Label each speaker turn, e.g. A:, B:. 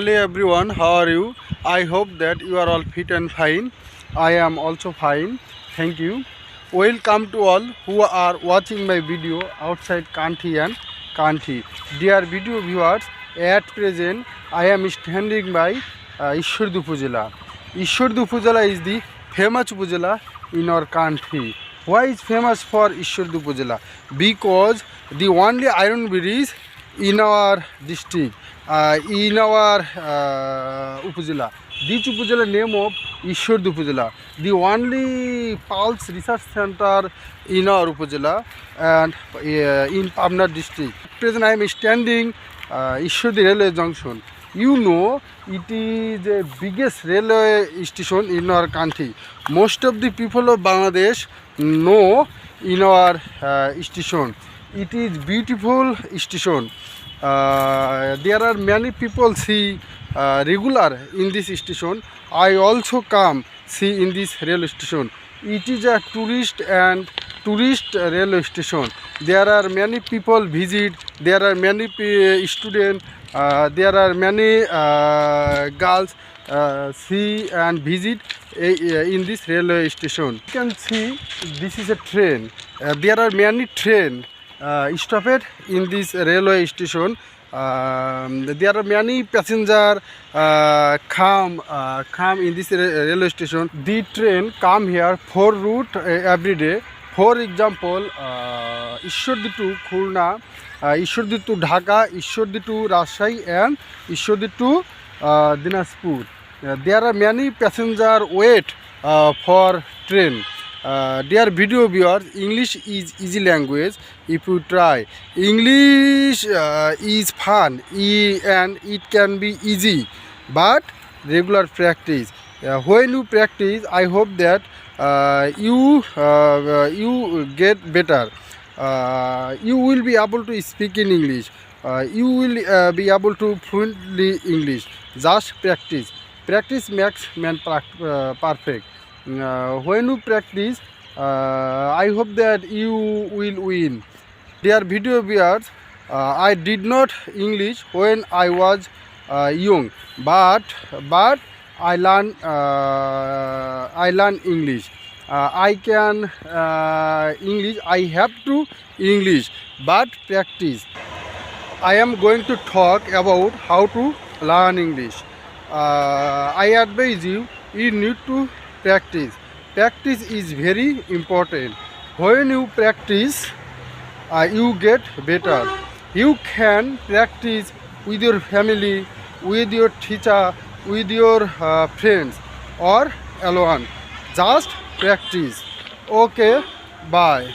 A: Hello everyone, how are you? I hope that you are all fit and fine. I am also fine. Thank you. Welcome to all who are watching my video outside Kanthi and Kanthi. Dear video viewers, at present I am standing by Ishwardi Upazila. Ishwardi Upazila is the famous Upazila in our country. Why is famous for Ishwardi Upazila? Because the only iron bridge in our district, in our Upazila. This Upazila name of Ishwardi Upazila. The only Pulse Research Center in our Upazila and in Pabna district. Present I am standing Ishwardi Railway Junction. You know, it is the biggest railway station in our country. Most of the people of Bangladesh know in our station. It is beautiful station. There are many people see regular in this station. I also come see in this railway station. It is a tourist railway station. There are many people visit. There are many students. There are many girls see and visit in this railway station. You can see this is a train. There are many trains stopped in this railway station. There are many passengers come in this railway station. The train come here for route every day. For example, Ishwardi to Khulna, Ishwardi to Dhaka, Ishwardi to Rajshahi and Ishwardi to Dinajpur. There are many passengers wait for train. Dear video viewers, English is easy language if you try. English is fun and it can be easy, but regular practice. When you practice, I hope that you get better. You will be able to speak in English. You will be able to fluently English. Just practice. Practice makes man perfect. When you practice, I hope that you will win. Dear video viewers, I did not English when I was young, but I learned English. I can English. I have to English, but practice. I am going to talk about how to learn English. I advise you. You need to practice. Practice is very important. When you practice, you get better. You can practice with your family, with your teacher, with your friends, or alone. Just practice. Okay, bye.